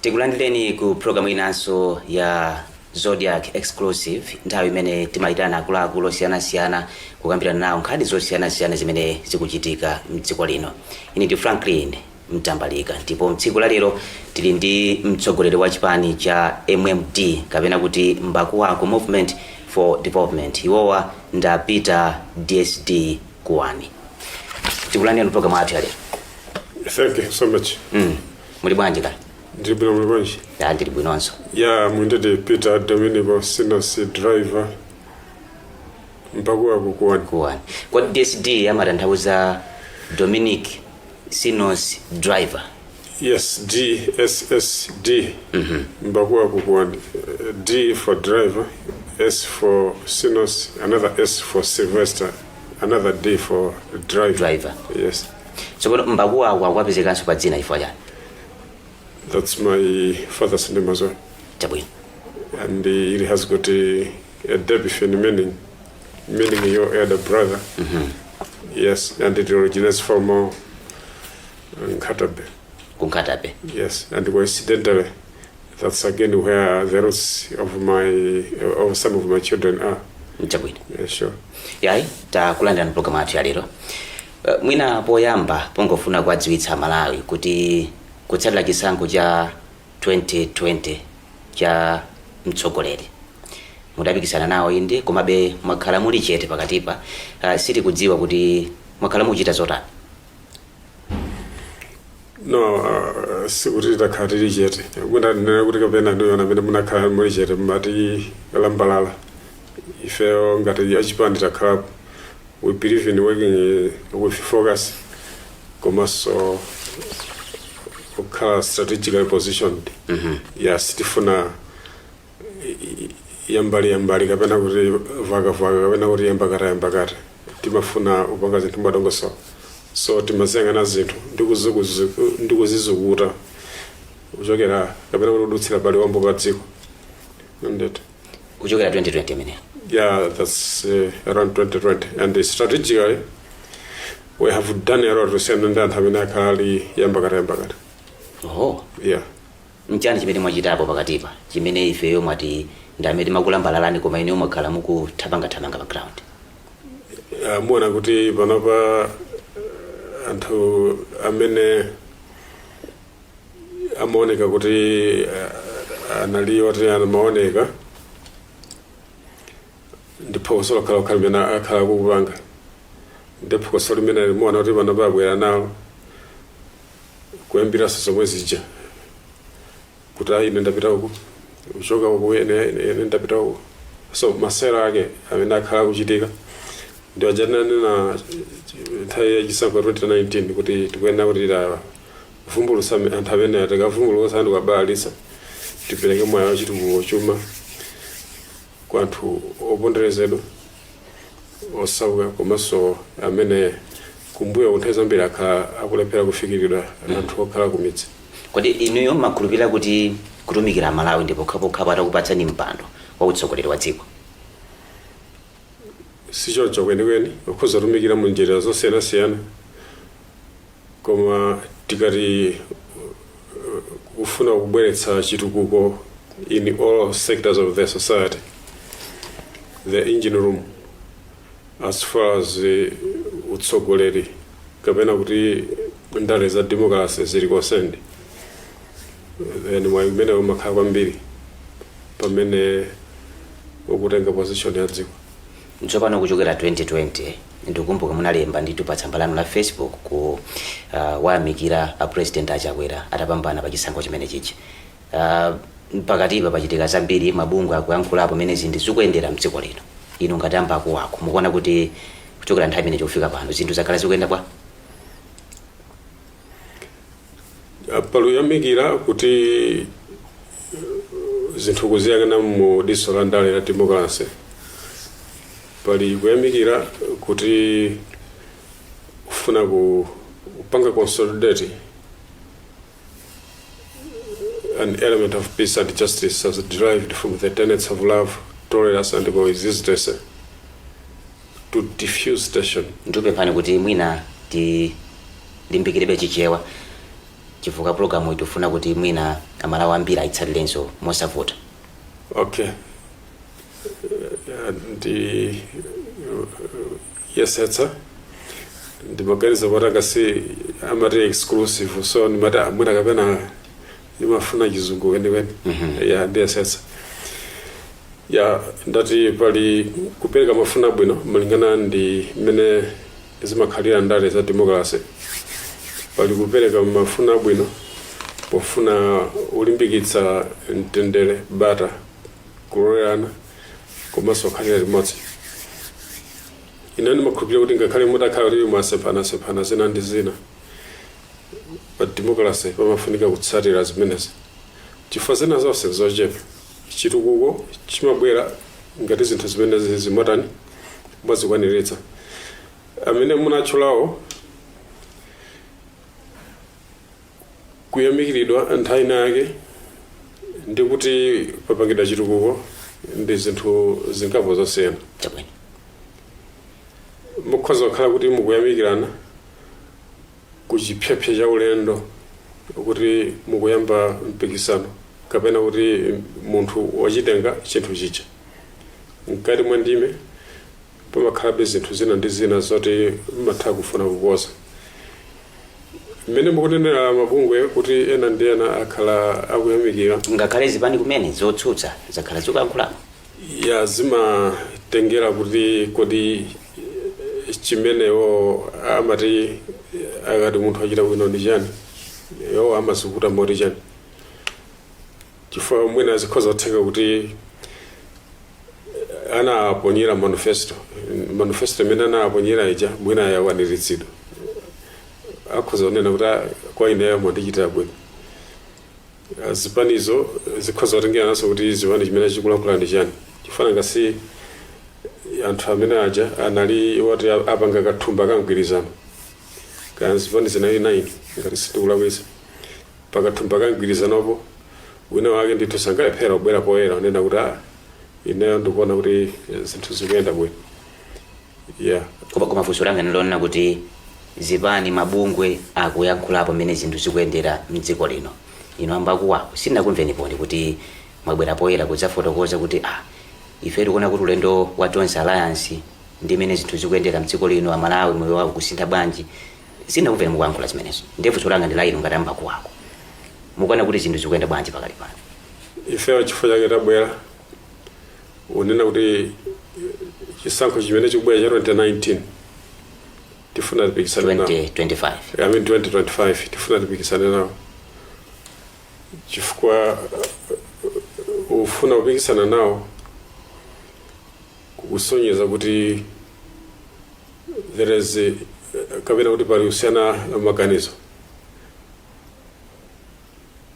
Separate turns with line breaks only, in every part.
Tikulandireni ku programu inanso ya Zodiac Exclusive, nthawi imene timayitana akuluakulu osiyanasiyana kukambirana nawo nkhani zosiyanasiyana zimene zikuchitika mdziko lino. Ine ndi Franklin Mtambalika, ndipo mtsiku la lero tili ndi mtsogoleri wa chipani cha MMD kapena kuti Mbakuwako Movement for Development, iwowa nda Peter DSD Kuwani. Tikulandireni programu athu ya lero.
Thank you so much.
Muli bwanji kale?
Ndibwino muli bwanji?
Ya ndili bwinonso.
Yeah, mwindede Peter Dominico Sinos driver Mbakuwako Kuwani.
Kwa DSD amatanthauza Dominic Sinos driver.
Yes, DSSD. Mbakuwako Kuwani. D for driver, S for Sinos, another S for Sylvester, another D for driver. Yes.
So Mbakuwako akwapezekanso pa dzina ifo chani?
That's my father's name as well.
Chabwino.
And it has got a Debifin meaning your elder brother. Yes, and it originates from Nkatabe.
Kunkatabe.
Yes, and coincidentally, that's again where the roots of some of my children are.
Chabwino.
Yeah, sure.
Yayi, takulandirani programu athu ya lero. Mwina poyamba pongofuna kudziwitsa Malawi kuti kutsatira chisankho cha 2020 cha mtsogoleri mudapikisana nawo inde komabe mwakhala muli chete pakatipa, sitikudziwa kuti mwakhala muchita zotani.
No, sikuti takhalira chete. Mwina ndinena kuti kapena ndiyona amene munakhala muli chete mati lambalala. Ifeyo ngati achipani takhala, we believe in working with focus, komanso strategically positioned. Yes, tifuna yambali kapena kuti vaga kapena kuti yambakata timafuna upanga zinthu madongoso, so timaziyang'ana zinthu ndikuzizukuta kuchokera kapena kuti udutsira pali wambo kwa dziko ndete
Kuchokera 2020 imene.
Yeah, that's around 2020, and strategically we have done a lot to send and that having a kali yambakata.
Oh.
Yeah.
Mchani chimene mwachitapo pakatipa chimene ifeyo mwati ndamene makulambalalani koma ine mwakhala mukuthamanga background.
Muona kuti panopa anthu amene amaoneka kuti anali oti amaoneka ndipo kusolo khala mena akhala kukupanga ndipo kusolo mena muona kuti panopa abwera nawo kuyambira zomwe zija kuti ine ndapita uku uchoka uku ine ndapita uku, so masera ake amene akhala kuchitika ndi ajanani na nthawi ya chisankho 2019 kuti tikuyenda kuti vumbulusa anthu amene atakavumbulusa ndi kubalalitsa tipereke mwayi wachitukuko chuma kwa anthu oponderezedwa osauka komanso amene kumbuyo kunthawi zambiri akulephera kufikiridwa anthu okhala kumidzi.
Kodi inuyo makhulupirira kuti kutumikira Malawi ndipo pokhapokha atakupatsani mpando wa utsogoleri wa dziko?
Sichoncho kwenikweni, ukhoza kutumikira mu njira zosiyanasiyana, koma tikati kufuna kubweretsa chitukuko in all sectors of the society, the engine room as far as utsogoleri kapena kuti ndale za democracy zili concerned, then mwayimene umakhala kwambiri pamene ukutenga position ya dziko.
Ntsopano kuchokera 2020 ndikukumbuka munalemba nditu pa tsamba lanu la Facebook ku wayamikira a president achakwera atapambana pa chisankho chimene chichi. Pakatipa pachitika zambiri, mabungwe akuyankhulapo pamene zinthu zikuyendera mdziko lino. Inu ngati Mbakuwako mukuona kuti kuchokera nthawi imene chofika pano zinthu zakhala zikuyenda bwa?
Paluyamikira kuti zinthu kuziyang'ana mu diso la ndale la democracy, pali kuyamikira kuti ufuna kupanga consolidate an element of peace and justice as derived from the tenets of love, tolerance and coexistence to diffuse tension.
Ndipemphani kuti mwina limbikirebe chichewa chifukwa program itufuna kuti mwina amalawi ambiri ayitsatirenso mosavuta.
Okay. Ndi yesetsa ndimaganiza kuti akasi amati exclusive, so ndimati mwina kapena imafuna chizungu kwenikweni. Ya ndiyesetsa ya ndati pali kupereka mafuno abwino malingana ndi mmene zimakhalira ndale za democracy. Pali kupereka mafuno abwino pofuna ulimbikitsa mtendere, bata, kulolerana komanso khalira limodzi. Ine ndimakhulupirira kuti ngakhale mutakhala kuti mwasephanasepana zina ndi zina, pa democracy pamafunika kutsatira zimenezi. Chifukwa zina zonse zochepa chitukuko chimabwera ngati zinthu zimenezi zimotani mwazikwaniritsa. Amene munatchulawo kuyamikiridwa nthawi yake ndi kuti papangidwa chitukuko ndi zinthu zingapo zosiyana. Mukhoza kukhala kuti mukuyamikirana kuchipyapya cha ulendo kuti mukuyamba mpikisano kapena kuti munthu wachitenga chinthu chicha. Mkati mwa ndime pamakhalabe zinthu zina ndi zina zoti matha kufuna kuposa. Mmene mukunenera mabungwe kuti ena ndi ena akhala akuyamikira.
Ngakhale zipani kumene zotsutsa zakhala zikuyankhulamo.
Ya zimatengera kuti kodi chimenewo amati akati munthu achita bwino ndi chani, yo amazikuta moti chani. Chifukwa mwina zikhoza kutheka kuti anaponyera manifesto imene anaponyera ija mwina yakwaniritsidwa. Akhoza kunena kuti kwa ineyo mondichitira bwino. Zipanizo zikhoza kutengera naso kuti zipani chimene chikulankhula ndi chani. Chifana ngasi anthu amene aja anali woti apanga kathumba kangwirizano. Kana zipani zinayi 9 ngati sindikulakwitsa. Pakathumba kangwirizanopo wina wake ndithu sangalephera kubwera poyera unena kuti ineyo ndikuona kuti zinthu zikuyenda bwino. Yeah.
Koma funso langa ndilonena kuti zipani mabungwe akuyankhulapo mmene zinthu zikuyendera mdziko lino. Ino ambakuwa sinakumveni poni kuti mwabwera poyera kudzafotokoza kuti ife tikuona kuti ulendo wa Tonse Alliance ndi mmene zinthu zikuyendera mdziko lino, amalawi moyo wawo kusintha bwanji. Sinakumveni mukuyankhula zimenezo. Ndiye funso langa ndila ino ngati ambakuwako. Mukuona kuti zinthu zikuyenda bwanji pakali pano.
Ife chifukwa chake tabwera unena kuti chisankho chimene chikubwera cha 2019 tifuna tipikisane nawo.
2025.
I mean 2025 tifuna tipikisane nawo. Chifukwa ufuna kupikisana nawo kusonyeza kuti there is kapena kuti pali kusiyana maganizo.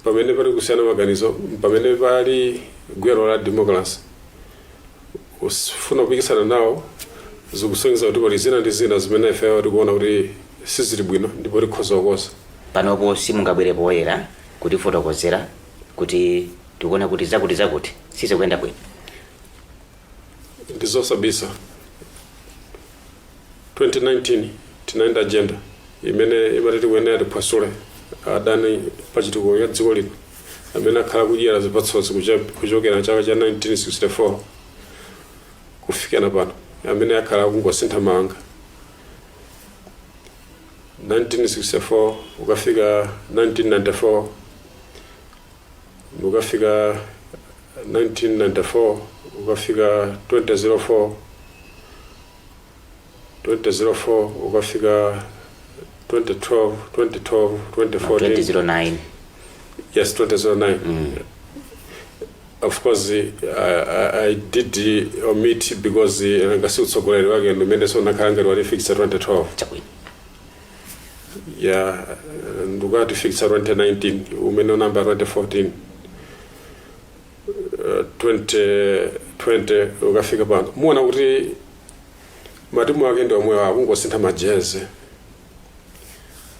Pamene pali kusiyana maganizo, pamene pali gwero la democracy, ufuna kupikisana nawo zikusonyeza kuti pali zina ndi zina zimene ife tikuona kuti sizili bwino ndipo tikhoza kukosa.
Panopo simungabwere poyera kuti fotokozera kuti tikuona kuti zakuti sizikuyenda bwino.
Ndizosabisa 2019 tinaenda agenda imene imatiti kuyenera tiphwasule adani pachitukuko cha dziko lino amene akhala kudyera zipatso kuchokera chaka cha 1964 kufikira pano, amene akhala kungosintha mawanga. 1964 ukafika 1994 ukafika 1994 ukafika 2004 ukafika 2012 2014
2009.
Yes, 2009. Of course I did omit because ngasi utsogolera wake ndimene so nakalanga wali fix 2012. Yeah, ndukati fix 2019 umene number 2014 2020 ukafika pano. Muona kuti matimu ake ndi omwe akungosintha majeze.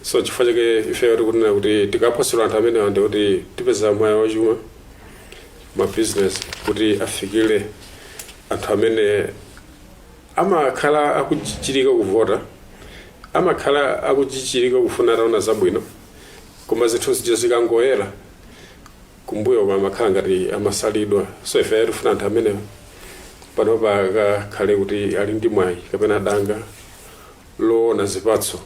So chifukwa chake ife tikunena kuti tikaphwasula anthu amene ande kuti tipeza mwayi wachuma ma business kuti afikire anthu amene amakhala akuchichirika kuvota, amakhala akuchichirika kufuna rauna zabwino, koma zinthu zikangoyera kumbuyo kwamakhala ngati amasalidwa. So ife tifuna anthu amene panopa akakhale kuti ali ndi mwayi kapena danga loona zipatso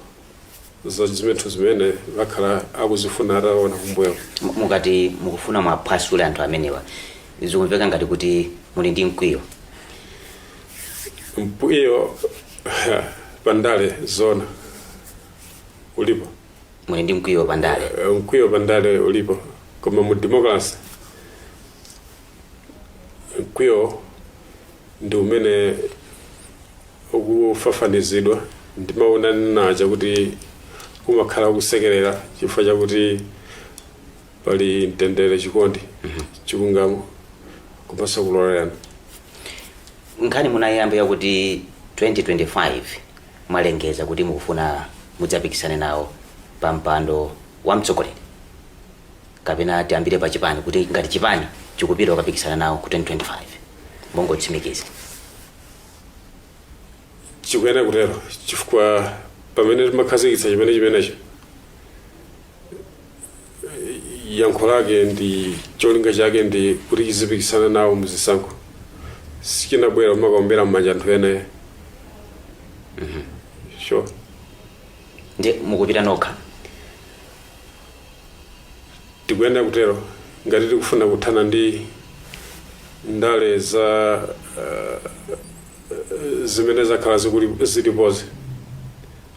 za zinthu zimene vakhala akuzifuna ataona kumbuyo.
Mukati mukufuna mwaphwasule anthu amenewa, zikumveka ngati kuti muli ndi mkwiyo.
Mkwiyo pandale zona ulipo.
Muli ndi mkwiyo pandale.
Mkwiyo pandale ulipo, koma mu democracy mkwiyo ndi umene ukufafanizidwa. Ndimaona naja kuti umakhala kusekerera chifukwa chakuti pali mtendere, chikondi, chilungamo komanso kulolerana.
Nkhani munayamba yakuti 2025 mwalengeza kuti mukufuna mudzapikisane nawo pa mpando wa mtsogoleri, kapena tiyambire pa chipani kuti ngati chipani chikupita kukapikisana nawo ku 2025 mongotsimikiza.
Chikuyenera kutero chifukwa pamene timakhazikitsa chimenecho yankho lake ndi cholinga chake ndi kuti chizipikisana nawo muzisankho, sichinabwera kumakaombera m'manja anthu ene. Sure.
Ndi mukupita nokha?
Tikuyenera kutero ngati tikufuna kuthana ndi ndale za zimene zakhala zilipozi,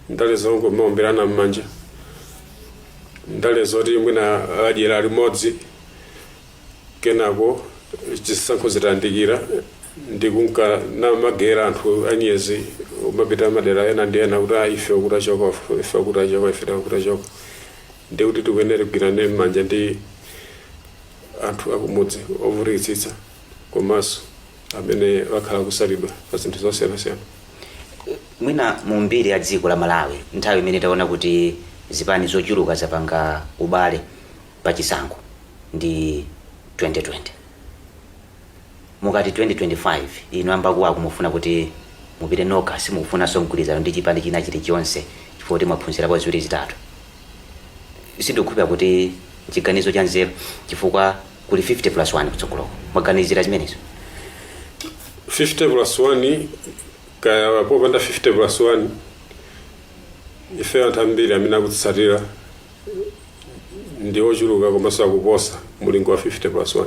ndale zongomaomberana m'manja, ndale zoti mwina adyera limodzi kenako chisankho zitayandikira ndi kunka na magera anthu anyezi umapita madera ena ndi ena kuti ife ukutachoka ife ukutachoka ife ukutachoka. Ndi kuti tikuyenera kugwirana m'manja ndi anthu akumudzi ovutitsitsa komanso amene vakhala kusalidwa pa zinthu zosiyanasiyana.
Mwina mu mbiri ya dziko la Malawi nthawi imene taona kuti zipani zochuluka zapanga ubale pa chisankho ndi 2020. Mukati 2025 inu ambakuwa kumufuna kuti mupite nokha, simukufunanso mgwirizano ndi chipani china chilichonse chifukwa kuti mwaphunzirapo ziwiri zitatu. Sindikukhulupirira kuti chiganizo cha nzeru chifukwa kuli 50+1 kutsogoloko. Mwaganizira zimenezo?
50+1 kaya popanda 50+1 ife anthu ambiri amene akutsatira ndi ochuluka komanso akuposa mulingo wa 50+1.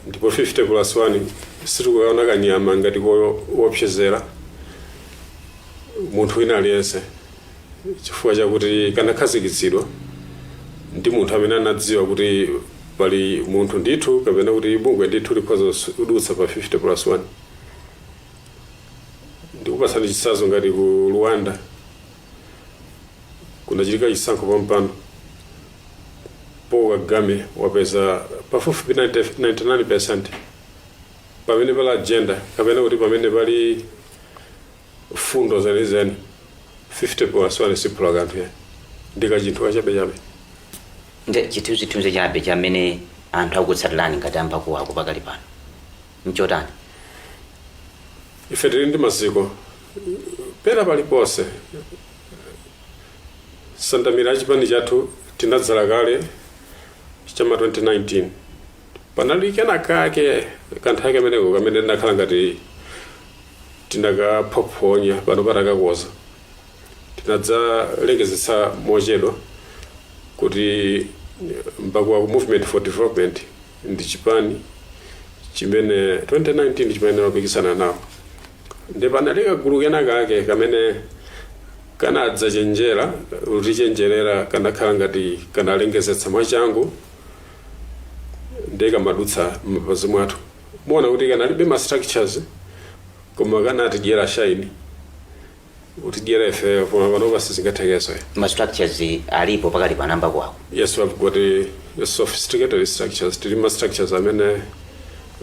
Ndipo 50+1 sitikuona kanyama ngati wopsezera munthu wina aliyense, chifukwa chakuti kanakhazikitsidwa ndi munthu amene anadziwa kuti pali munthu ndithu kapena kuti bungwe ndithu likhoza kudutsa pa 50+1. Ndikupasani chitsanzo ngati ku Rwanda kunachitika chisankho pampando, Paul Kagame wapeza pafupi 99% pamene pali agenda kapena kuti pamene pali fundo zenizeni 50+1 siphula kanthu ya ndika chinthu kachabechabe.
Nde chithunzi chabe chamene anthu akutsatirani ngati ambakuwa akupakali pano mchotani?
Ife tili ndi maziko pera paliponse. Sandamira chipani chathu tinadzala kale chama 2019 panali kenakake kanthu ake ameneko kamene ndakhala ngati tinakaphonya pano patakakoza. Tinadzalengezesa mochedwa kuti mbakuwa ku Movement for Development ndi chipani chimene 2019 chimene wapikisana nawo. Ndi panali kagulu kenakake kamene kanadzachenjera utichenjerera kanakhala ngati kanalengezetsa mwachangu ndi kamadutsa m'mapazi mwathu. Muona kuti kanalibe ma structures koma kanatidyera shine utidyera ife panopa sizingathekenso.
Ma structures alipo pakali pa namba kwako?
Yes, we've got a sophisticated structures. Tili ma structures amene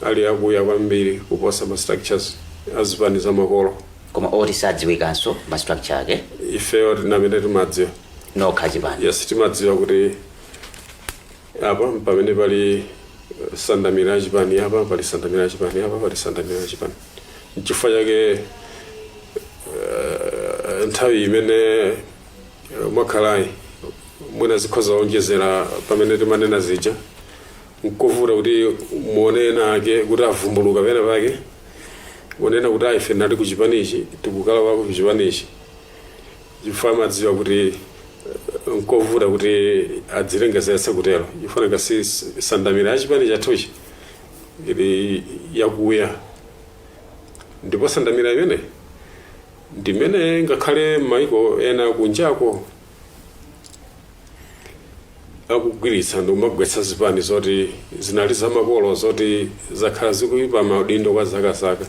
ali akuya kwambiri kuposa ma structures azipani za makolo.
Koma oti sadziwikanso ma structure ake?
Ife oti namene timadziwa
nokha chipani?
Yes, timadziwa kuti apa pamene pali sandamira chipani apa pali sandamira chipani apa pali sandamira chipani. Chifukwa chake nthawi imene mwakhalai mwina zikhoza onjezera pamene timanena zija nkovuta kuti muone nake kuti avumbuluka pena pake onena kuti ife nali ku chipanichi tikukala wako ku chipanichi chifukwa madziwa kuti nkovuta kuti adzilengezetse kutero ifanika si sandamira achipani chathuchi ili yakuya ndipo sandamira imene ndimene ngakhale maiko ena kunjako akugwiritsa ndikumagwetsa zipani zoti zinali zamakolo zoti zakhala zikuipa maudindo kwa zakazaka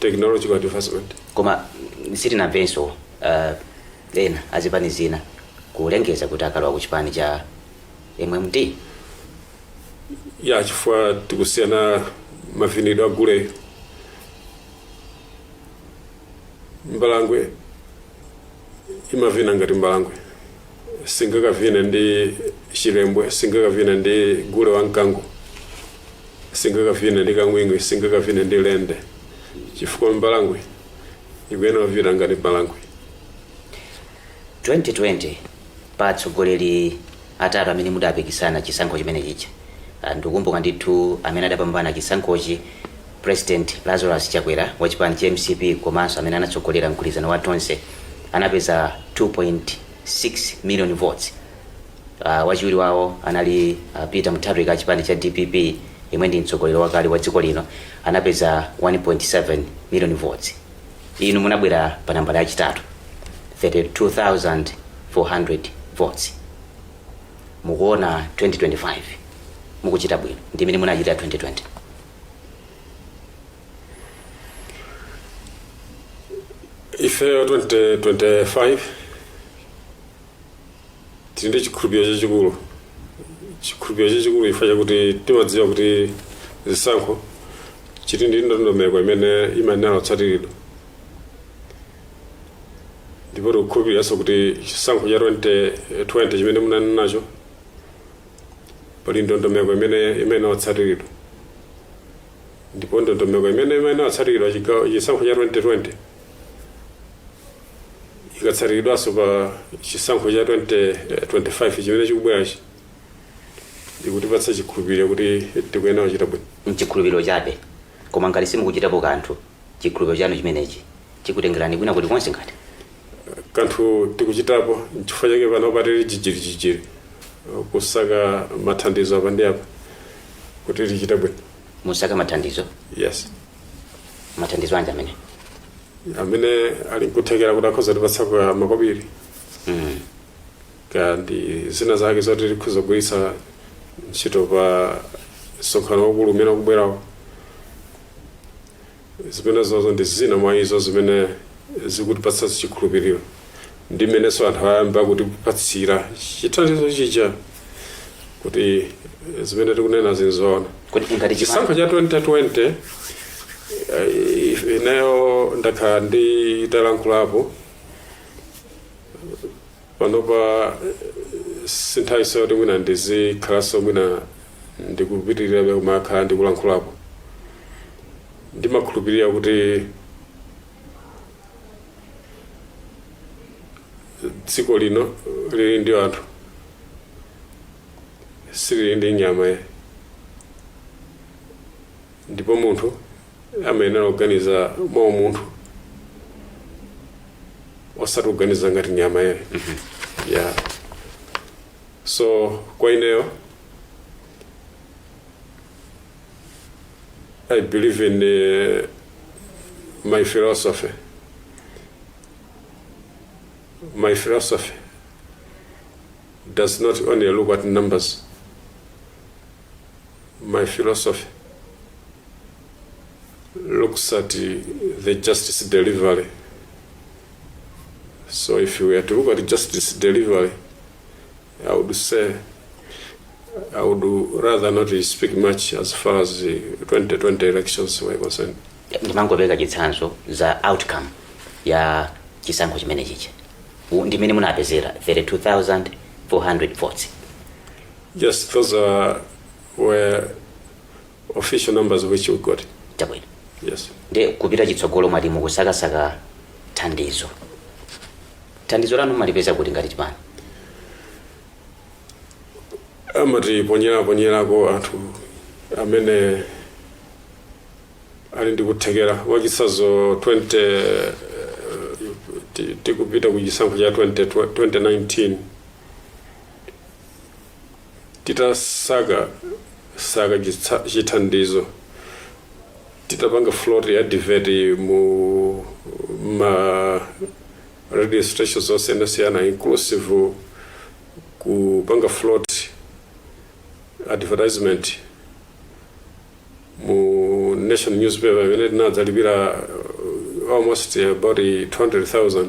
technological advancement.
Koma sitinamvenso ena azipani zina kulengeza kuti akalowa ku chipani cha MMT
ya chifukwa tikusiyana mavinidwe agule mbalangwe imavina ngati mbalangwe singakavine ndi chilembwe singakavine ndi gule wa mkango singakavine ndi kamwingwi singakavine ndi lende chifukwa mbalangwe ikuyenera vina ngati mbalangwe.
2020 patsogoleri atatu amene mudapikisana chisankho chimene chicha ndikumbuka ndithu amene adapambana chisankhochi President Lazarus Chakwera wa chipani cha MCP komanso amene anatsogolera mgwirizano wa tonse anapeza 2.6 million votes. Wachiwiri wawo anali Peter Mutharika chipani cha DPP imwe ndi mtsogoleri wakale wa dziko lino anapeza 1.7 million votes. Inu munabwera pa nambala yachitatu 32,400 votes. Mukuona 2025 mukuchita bwino ndi imene munachita 2020.
Ife 2025 tindi chikhulupiriro chachikulu ifa chakuti timadziwa kuti zisankho chiti ndi ndondomeko imene imanena otsatiridwa ndipo tikukhulupiriranso kuti chisankho cha 2020 chimene munanena nacho pali ndondomeko imene otsatiridwa ndipo ndondomeko imene otsatiridwa chisankho cha 2020 ikatsatiridwanso pa chisankho cha 2025 chimene chikubwerachi ikutipatsa chikhulupiriro kuti tikuyenera kuchita bwino.
Chikhulupiriro chabe koma ngati simukuchitapo kanthu chikhulupiriro chanu chimenechi chikutengerani kwina kuti konse ngati
kanthu tikuchitapo chifukwa chake pano patili chichiri kusaka mathandizo apa ndi apa kuti tichite bwino.
Musaka mathandizo?
Yes.
Mathandizo anje
amene ali nkuthekera kuti akhoza tipatsa kwa makobiri kandi zina zake zoti tikuzogwiritsa ntchito pa msonkhano waukulu umene ukubwerawo zimene zozo ndi zina mwa izo zimene zikutipatsa chikhulupiriro ndi mmenenso anthu ayamba kutipatsira chithandizo chicha kuti zimene tikunena zinzoona. Chisankho cha 2020 ineyo ndakhala nditalankhulapo panopa sinthawi soti mwina ndizikhalaso mwina ndikupitirirabe kumakhala ndikulankhulapo ndimakhulupirira kuti dziko lino lili ndi anthu silili ndi nyama ndipo munthu amayenera kuganiza mwa munthu osati kuganiza ngati nyama yeah. So kwa ineyo I believe in my philosophy. My philosophy does not only look at numbers. My philosophy looks at the justice delivery. So if you were to look at justice delivery, I would say I would rather not speak much as far as the 2020 elections were concerned.
Ndimangopeka chitsanzo za outcome ya chisankho chimene chicha ndimene munapezera 32,400 votes.
Yes, those were official numbers which we got.
Chabwino.
Yes.
Ndi kupita chitsogolo mwati mukusakasaka thandizo lanu malipeza kuti ngati chipani?
amati ponyerako anthu amene ali ndi kuthekera wachisazo 20 tikupita kuchisankho cha 2019 titasaka chithandizo titapanga float ya divert mu ma radio stations osiyana inclusive kupanga float advertisement mu national newspaper when it nadzalipira almost about 200,000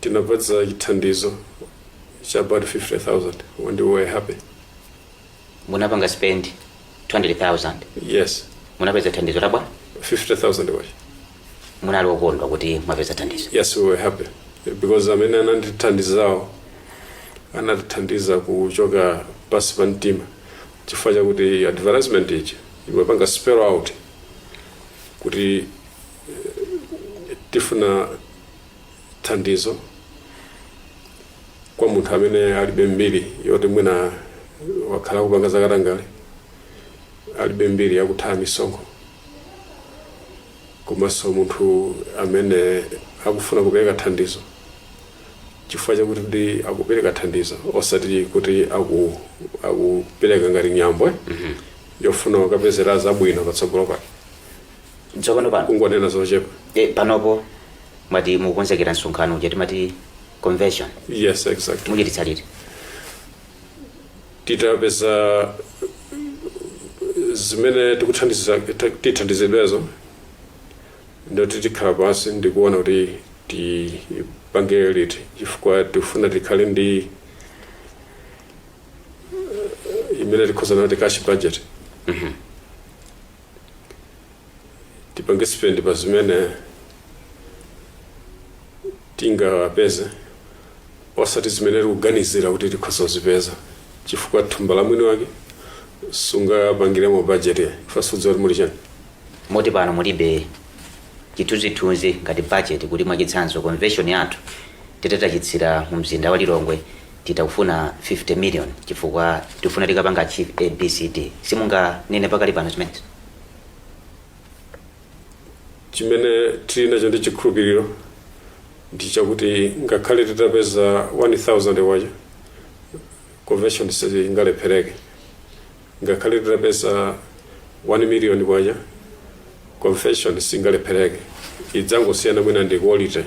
tinapatsa chithandizo cha about 50,000 and we were happy.
Munapanga spend 200,000?
Yes.
Munapeza thandizo labwa
50,000 wachi.
Munali okondwa kuti mwapeza thandizo?
Yes, we were happy because amene anandithandizawo anatithandiza kuchoka pasi pa mtima chifukwa chakuti advertisement ichi imapanga spell out kuti tifuna thandizo kwa munthu amene alibe mbiri yoti mwina wakhala kupanga zakatangale alibe mbiri yakuthaa misonkho komanso munthu amene akufuna kupereka thandizo chifukwa chakuti ndi akupereka thandizo osati kuti akupereka ngati nyambwe yofuna ukapezera zabwino patsogolo pake.
Tsopano pano
kungonena zochepa.
Panopo mwati mukonzekera msonkhano cheti mati convention?
Yes, exactly.
Muchititsa liti?
Titapeza zimene tithandizidwezo ndio tikhala pansi ndikuona kuti tipange liti chifukwa tifuna tikhale ndi imene tikhoza nayo cash budget. Tipange spend pa zimene tingapeze osati zimene tikuganizira kuti tikhoza kuzipeza chifukwa thumba la mwini wake sungapangiremo budget ifasudzwa kuti muli chani.
Moti pano mulibe chithunzithunzi ngati budget kuti mwachitsanzo convention yathu titatachitsira mu mzinda wa Lilongwe titakufuna 50 million chifukwa tifuna tikapanga achieve ABCD. Simunganene pakali pano zimene? Chimene
tili nacho ndi chikhulupiriro ndi chakuti ngakhale titapeza 1,000 waja convention singalephereke, ngakhale titapeza 1 million waja convention singalephereke. Idzangosiyana mwina ndi quality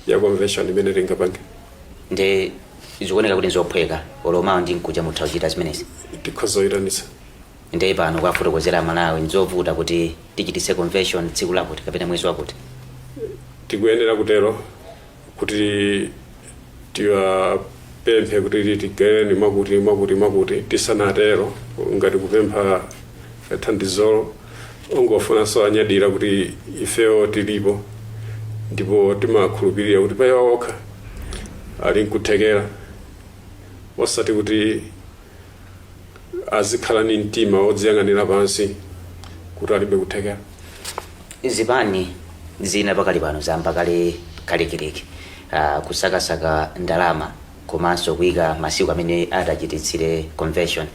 ya convention imene tingapange.
Nde zikuoneka kuti nzophweka oloma ndi nkuja mutha kuchita zimenezi
tikhozoyitanitsa.
Nde pano kwafotokozera Malawi nzovuta kuti tichitise convention tsiku lakuti kapena mwezi wakuti?
Tikuyenera kutero kuti tiwapemphe kuti tigaweni makuti tisanatero ngati kupempha thandizolo ongofunanso anyadira kuti ifewo tilipo ndipo timakhulupirira kuti payo okha ali nkuthekera osati kuti azikhala ni mtima odziyang'anira pansi kuti alibe kuthekera.
Zipani zina pakali pano zamba kalekileki kusakasaka ndalama komanso kuyika masiku amene atachititsire convention.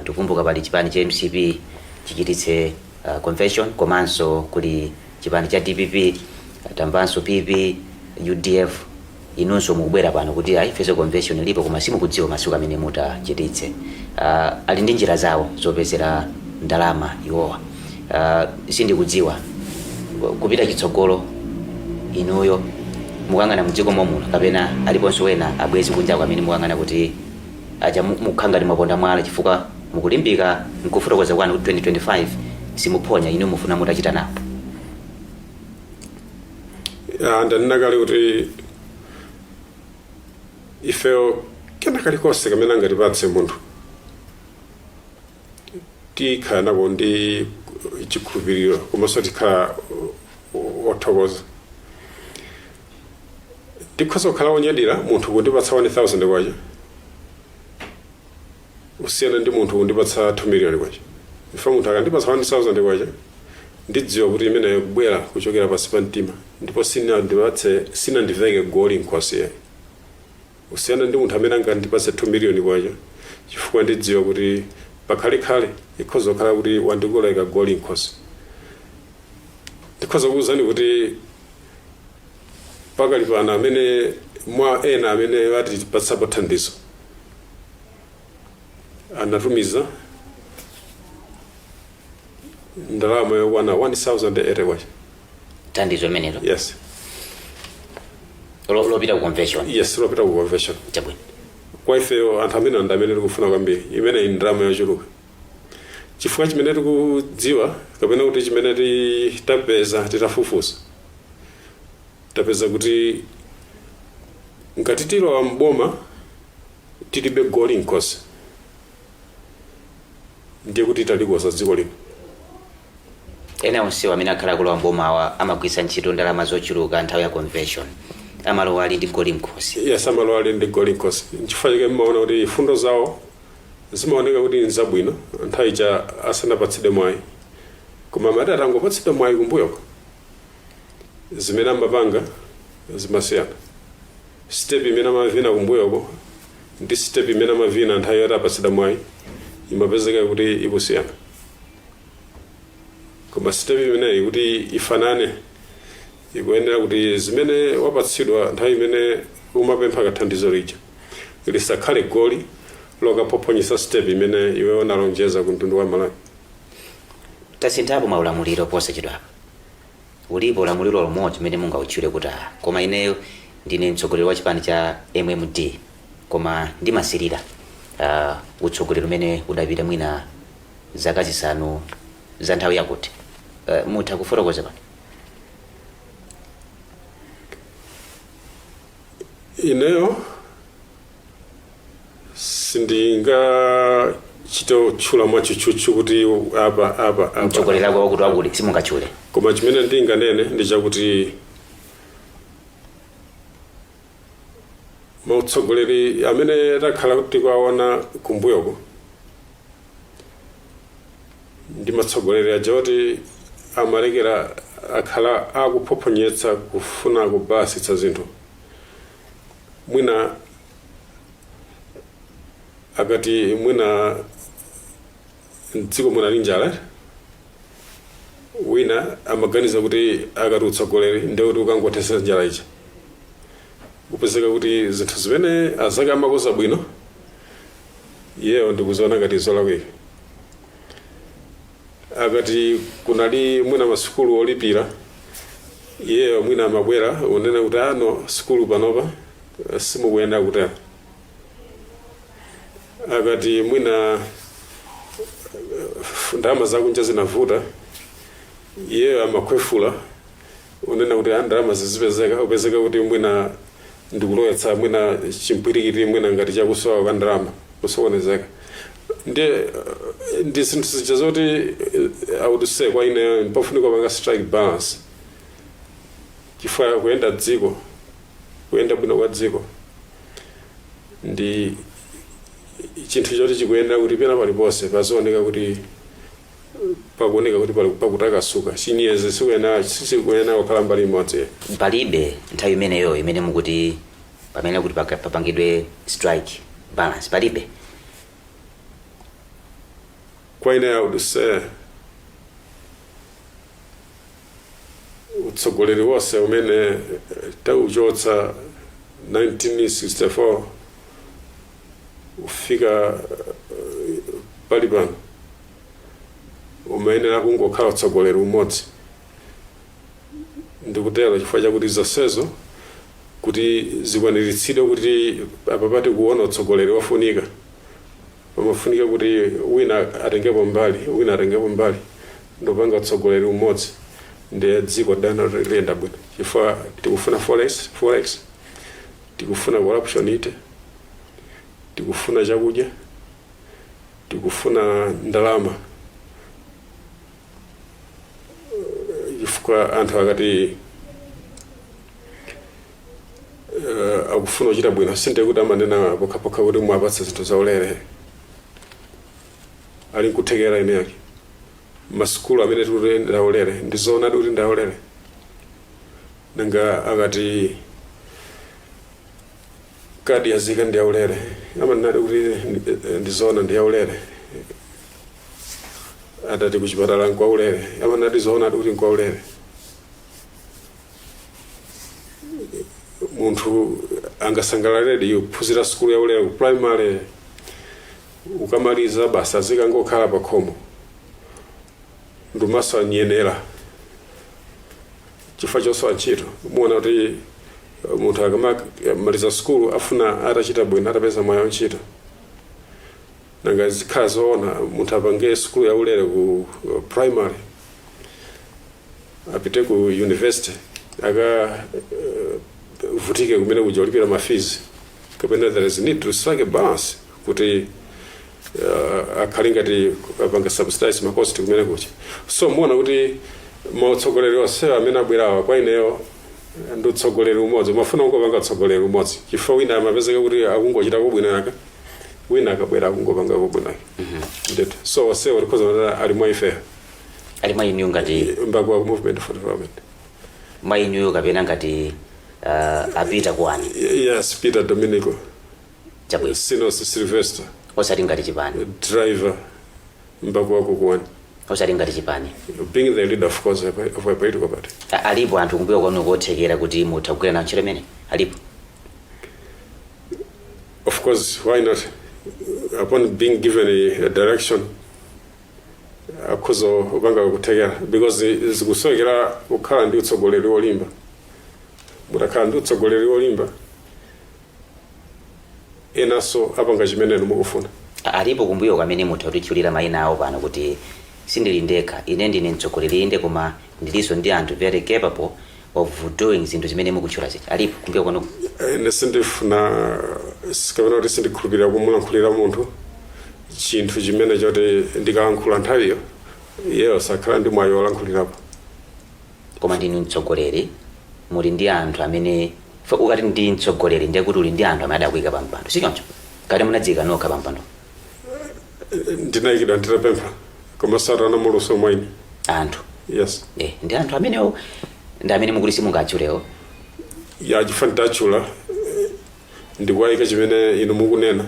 Ndikumbuka pali chipani cha MCP chichititse convention komanso kuli chipani cha DPP tamvanso PP UDF inunso mukubwera pano kuti ifeso convention ilipo koma simukudziwa masiku amene mutachititse. Ali ndi njira zawo zopezera ndalama iwowa. Sindikudziwa kupita chitsogolo inuyo mukangana mdziko momuno kapena aliponso wena abwezi kunja amene mukangana kuti aja mukhangani mwaponda mwala chifukwa mukulimbika nkufotokoza kwanu kuti 2025 simuphonya inu mufuna mutachita nawo.
Ndanena kale kuti ifeyo kena kalikonse kamene angatipatse munthu tikhala nako ndi chikhulupiriro komanso tikhala othokoza. Tikhoza kukhala onyadira munthu kundipatsa 1,000 kwacha usiyana ndi munthu kundipatsa 2 million kwacha. Ife munthu akandipatsa 1,000 kwacha ndidziwa kuti imeneyo kubwera kuchokera pansi pa mtima ndipo sinandiveke goli nkhosi yayi. usiyana ndi munthu amene angandipase 2 million kwacha chifukwa ndidziwa kuti pakhalekhale ikhoza kukhala kuti wandikoleka goli nkhosi. Ndikhoza kuwuzani kuti pakali pano amene mwa ena amene watipatsa thandizo anatumiza ndalama yokwana 1080 kwacha.
Thandizo limenelo?
Yes.
Lopita ku convention?
Yes, lopita ku convention.
Chabwino.
Kwa ifeyo anthu amene ndamene tikufuna kwambiri imene ndalama yochuluka chifukwa chimene tikudziwa kapena kuti chimene titapeza titafufuza tapeza kuti ngati tilowa mboma tilibe goli nkhosi ndiye kuti talikosa dziko lino.
Ena onsewa amene akhala kulowa mboma amagwiritsa ntchito ndalama zochuluka nthawi ya convention amalowa ali ndi goli nkhosi.
Yes, amalowa ali ndi goli nkhosi chifukwa chake mmaona kuti fundo zawo zimaoneka kuti nzabwino nthawi ija asanapatsidwe mwayi koma amati atangopatsidwa mwayi kumbuyoko zimene amapanga zimasiyana. Step imene amavina kumbuyoko ndi step imene amavina nthawi yoti apatsidwa mwayi imapezeka kuti ikusiyana. Koma step imeneyi kuti ifanane ikuyenera kuti zimene wapatsidwa nthawi imene umapempha kathandizo lija lisakhale goli lokaphwanyitsa step imene iwe unalonjeza ku mtundu wa Malawi.
Tasinthapo maulamuliro posachedwapa. Ulipo ulamuliro lumodzi umene mungauchule kuti koma ineyo ndine mtsogoleri wa chipani cha MMD koma ndimasirira utsogoleri umene udapita mwina zaka zisanu za nthawi yakuti mutha kufotokoza pano?
Ineyo sindinga chito chula mwachuchuchu kuti apa
mtsogoleri wako wakuti wakuti simungachule.
Koma chimene ndinganene ndi chakuti mautsogoleri amene takhala kuti kwaona kumbuyoko ndi matsogoleri aja kuti amalekera akhala akuphwanyitsa kufuna kubasitsa zinthu mwina akati mwina mdziko mwina linjala wina amaganiza kuti akati utsogoleri ndi kuti ukangothetsa njala ija kupezeka kuti zinthu zimene azake amakoza bwino iyeyo ndikuziona ngati zolakwika. Akati kunali mwina masukulu olipira iyeyo mwina amabwera unena kuti ano sukulu panopa simukuyenda kutera. Akati mwina ndalama zakunja zinavuta iyeyo amakhwefula unena kuti ndalama zizipezeka upezeka kuti mwina ndikulowetsa mwina chimpwirikiti mwina ngati chakusowa kwa ndalama kusokonezeka. Ndi zinthu zija zoti I would say kwa ine pafunika panga strike balance chifukwa kuyenda dziko kuyenda bwino kwa dziko ndi chinthu choti chikuyenda kuti pena paliponse pazooneka kuti pakuoneka kuti pakutakasuka chinyezi sikuyena kukhala mbali imodzi.
Palibe nthawi imeneyo imene mukuti pamene kuti papangidwe strike balance palibe?
Kwa ine I would say utsogoleri wonse umene tauchotsa 1964 ufika pali pano umayenera kungokhala utsogoleri umodzi. Ndikutero chifukwa chakuti zonsezo kuti zikwaniritsidwe kuti apapati kuona utsogoleri wafunika pamafunika kuti wina atengepo mbali ndopanga utsogoleri umodzi ndi dziko dana liyenda bwino chifukwa tikufuna forex tikufuna corruption ite tikufuna chakudya tikufuna ndalama chifukwa anthu akati akufuna kuchita bwino sinde kuti amanena pokhapokha kuti mwapatsa zinthu zaulere ali nkuthekera ine yake masukulu amene tikuti ndaulere ndizoona kuti ndaulere nanga akati kadi yazika ndi yaulere amanati kuti ndizona ndi yaulere atati kuchipatala nkwaulere amanati zoona kuti nkwaulere munthu angasangalaledi yophunzira skulu yaulere ku primary ukamaliza basa azika ngokhala pa khomo ndumaso anyenera chifukwa chosowa ntchito muona kuti munthu akamaliza skulu afuna atachita bwino atapeza mwayi ntchito nanga zikhala zoona munthu apange skulu yaulere ku primary apite ku university vutike kumene kuja ulipira mafizi kapena there is need to strike a balance kuti akhali ngati apanga subsidize makosti kumene kuja so muona kuti mautsogoleri onse amene abwerawa kwa ineyo ndi utsogoleri umodzi mafuna kungopanga utsogoleri umodzi chifukwa wina amapezeka kuti akungochita kobwino yake wina akabwera akungopanga kobwino yake ndithu so onsewo likhoza ali mwa ife
ali mwa inu ngati
mbakwa movement for development
mwa inu kapena ngati apita kwani
yes Peter Dominico
chabwino
Sinos Sylvester
osati ngati chipani
driver mbakwa kukwani
osati ngati chipani
being the leader of course of a political party
alipo anthu kumbuyo kwanu kothekera kuti muthagwira na ntchito imene alipo
of course why not upon being given a direction akhoza upanga kuthekera because zikusokera kukhala ndi utsogoleri wolimba mutakhala ndi utsogoleri wolimba enaso apanga chimene mukufuna
alipo kumbuyo kwamene mutha kutichulira mayina awo pano kuti sindili ndekha ine ndine mtsogoleri inde koma ndilinso ndi anthu very capable of doing zinthu zimene mukutchula zichi alipo kumbuyo kwanu
ine sindifuna sikapena kuti sindikhulupirira kumulankhulira munthu chinthu chimene choti ndikalankhula nthawiyo iyeyo sakhala ndi mwayi wolankhulirapo
koma ndinu mtsogoleri muli ndi anthu amene ukati ndi mtsogoleri ndiye kuti uli ndi anthu amene adakuyika pa mpando sichoncho kati munadzika nokha pa mpando
ndinayikidwa nditapempha koma satana muluso mwaini
anthu
yes
ndi anthu amenewo ndi amene mukuti simungatchulewo
ya chifani tachula ndikuwayika chimene inu mukunena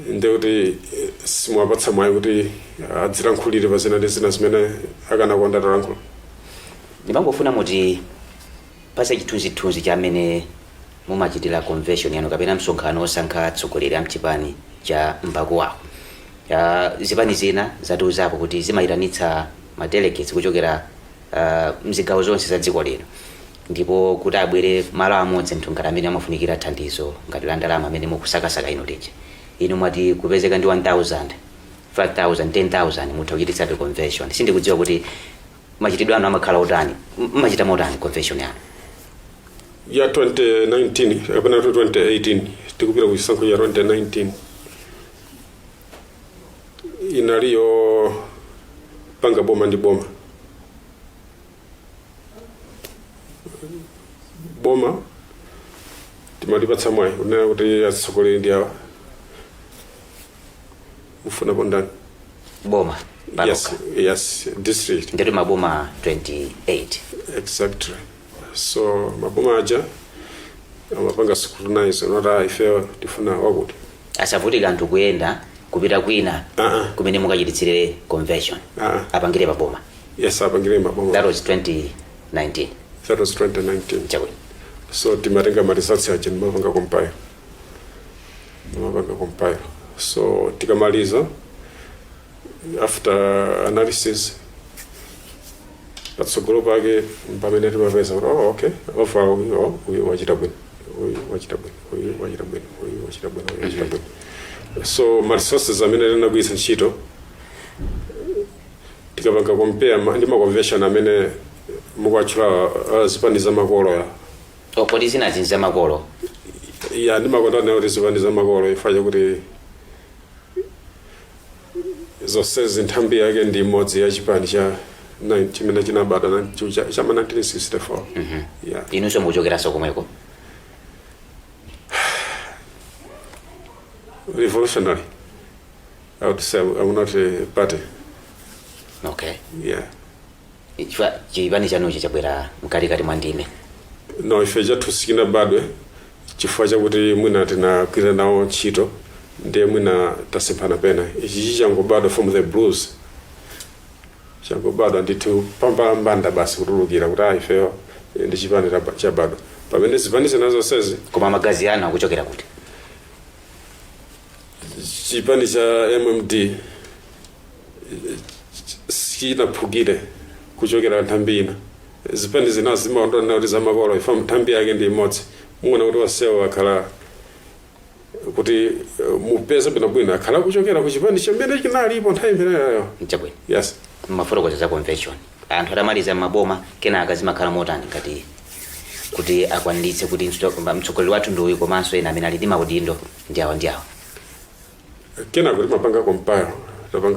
ndi kuti simwapatsa mwayi kuti adzilankhulire pa zina ndi zina zimene akanakonda atalankhula
ndimangofuna muti pase chithunzithunzi cha amene mumachitira convention yanu kapena msonkhano osankha atsogoleri a mchipani cha Mbakwa zipani zina zatiuzapo kuti zimayitanitsa ma delegates kuchokera mzigawo zonse za dziko lino ndipo kuti abwere malo amodzi anthu ngati amene amafunikira thandizo ngati la ndalama amene mukusakasaka ino lija inu mwati kupezeka ndi 1000 5000 10000 mutha kuchititsa convention sindikudziwa kuti machitidwe anu amakhala utani machita motani convention yanu
ya 2019 kapena 2018 tikupita ku chisankho ya 2019 inaliyo panga boma ndi boma timalipatsa mwayi unena kuti atsogoleri ndi awa mufuna pondani
boma
yes district
ndeti maboma 28
exactly so maboma aja amapanga scrutinize nota ife tifuna wakuti
asavutika anthu kuyenda kupita kwina kumene mukachititsire convention apangire maboma
yes apangire maboma
that was 2019 chabwino
so timatenga maresults aja mapanga compile so tikamaliza after analysis patsogolo pake pamene timapeza okay ofa uyu wachita bwino so ma resources amene tinagwiritsa ntchito tikapanga compare ndi ma convention amene mukwatchula zipani za makolo ya
kodi zina za makolo
ya ndi makonda nawo zipani za makolo ifaje kuti zonse nthambi yake ndi imodzi ya chipani cha chimene chinabata chama 1964 yeah
inunso mukuchokeranso komweko
revolutionary I would say I'm not a party
okay
yeah
chipani chanuchi chabwera mkatikati mwa ndime
no ife chathu sikinabadwe chifukwa chakuti mwina tinagwira nawo ntchito ndiye mwina tasemphana pena. Ichi changobadwa from the blues, changobadwa ndithu pambala mbanda basi kutulukira kuti ifeyo ndi chipani chabadwa pamene zipani zina zonsezi.
Koma magazi anu akuchokera kuti?
Chipani cha MMD chinaphukire kuchokera nthambi ina. Zipani zina zimaondola kuti zamakolo ifa nthambi yake ndi imodzi. Muona kuti wasewa akhala kuti mupeza bwinobwino akhala kuchokera ku chipani chimene chinalipo nthawi imeneyo.
Nchabwino.
Yes.
Mafotokoza za convention anthu adamaliza maboma kenaka zimakhala motani ngati kuti akwaniritse kuti mtsogoleri wathu ndi uyu komanso ena amene ali ndi maudindo ndi awa ndi awa.
Kenaka kuti tapanga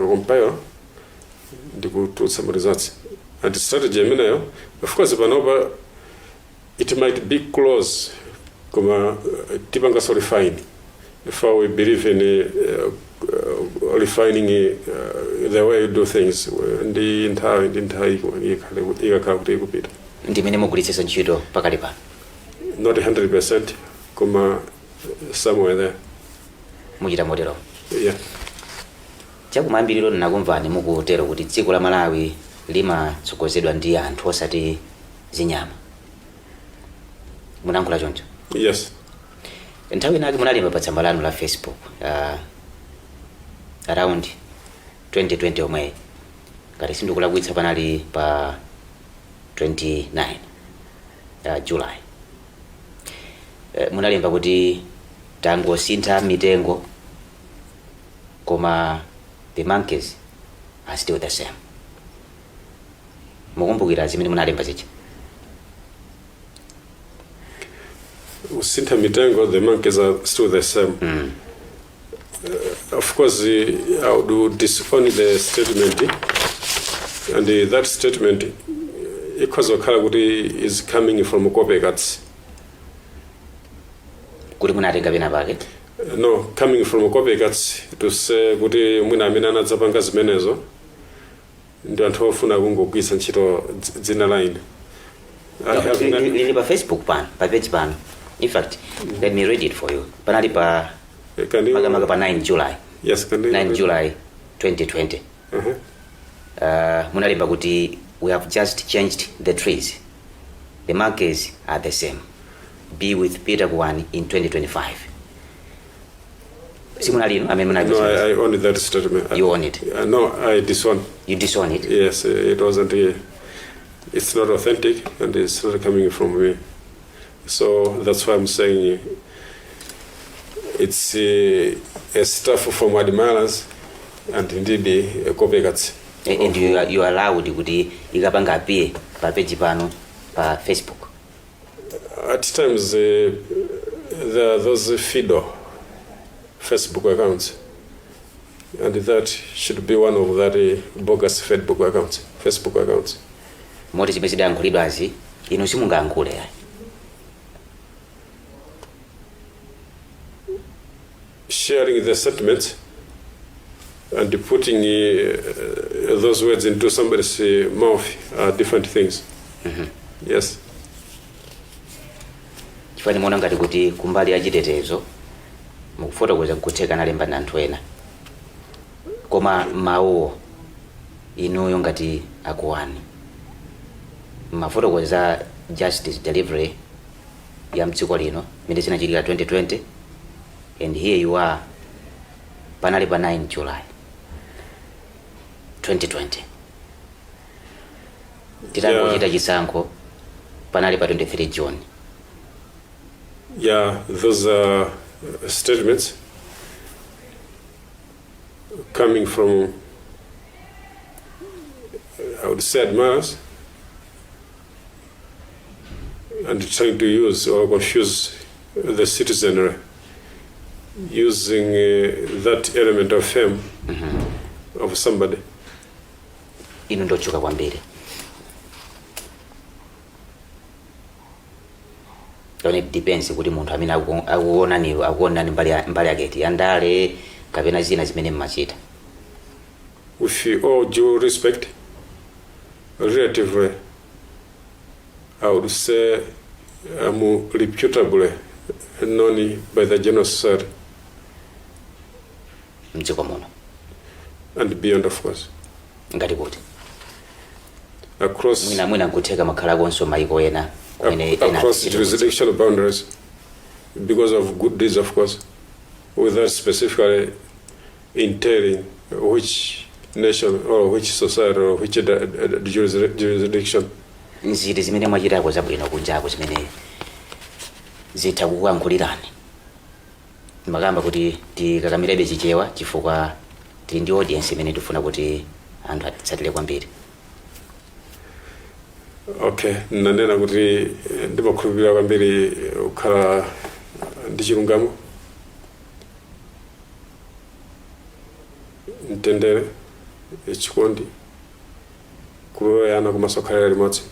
compile ndikutulutsa results and strategy imeneyo. Of course panopa it might be close koma tipanga so refine if we believe in refining the way you do things ndi nthawi ikakhala kuti ikupita.
Ndi mene mugulitsisa ntchito pakali pano?
Not 100% koma somewhere there.
Muchita motero?
Yeah.
Chakumayambiriro ndinakumvani mukutero kuti dziko la Malawi limatsogozedwa ndi anthu osati zinyama. Munayankhula choncho?
Yes.
Nthawi inake munalemba pa tsamba lanu la Facebook around 2020 omwe ngati sindikulakwitsa panali pa 29 July. Munalemba kuti tangosintha mitengo koma the monkeys are still the same. Mukumbukira zimene munalemba zichi?
Usintha mitengo, the monkeys are still the same. Of course, I would disown the statement, and that statement is coming from Kopekats.
Kuti munatenga pena pake?
No, coming from Kopekats to say kuti mwina amene anadzapanga zimenezo ndi anthu ofuna kungogwisa ntchito dzina line.
Lili pa Facebook pan, pa page pan. In fact, let me read it for you. Panali pa makamaka pa 9 July.
Yes, can you
9 July 2020. Munalemba kuti we have just changed the trees. The monkeys are the same. Be with Peter Kwani in 2025. Simunalino?
No, I own that statement.
You own it?
No, I disown.
You disown it?
Yes, it wasn't. It's not authentic, and it's not coming from me. So that's why I'm saying it's a stuff from admirers and indeed Kopekats.
And you allowed kuti ikapanga appear pa page pano pa Facebook?
At times there are those FIDO Facebook accounts, and that should be one of that bogus Facebook accounts.
Moti chimene chidayankhulidwazi inu simungayankhule yayi?
Sharing the sentiments and putting those words into somebody's mouth are different things. Yes.
Chifani muona ngati kuti kumbali ya chitetezo mukufotokoza nkutheka nalemba na anthu ena koma mawuwo inuyo ngati akuwani mafotokoza justice delivery ya mdziko lino imene zinachitika 2020 and here you are panali pa 9 July 2020 titangochita chisankho panali pa 23 June.
Yeah, those are statements coming from, I would say, admirers and trying to use or confuse the citizenry using that element of fame of somebody.
Inu ndochuka kwambiri. It depends kuti munthu amene akuonani mbali yake yandale kapena zina zimene mmachita.
With all due respect, relatively, I would say I'm reputably known by the general society
mdziko muno
and beyond, of course.
ngati kuti
Across
mwina nkutheka makhalakonso maiko ena
across jurisdictional boundaries, because of good deeds, of course, without specifically entailing which nation or which society or which jurisdiction.
nziti zimene mwachitako zabwino kunjako zimene zitha kukuyankhulirani makamba kuti tikakamirebe chichewa chifukwa tili ndi audience imene tifuna kuti anthu atitsatire kwambiri.
Okay, nanena kuti ndimakhulupirira kwambiri kukhala ndi chilungamo, mtendere, chikondi, kuloyana komanso kukhalira limodzi.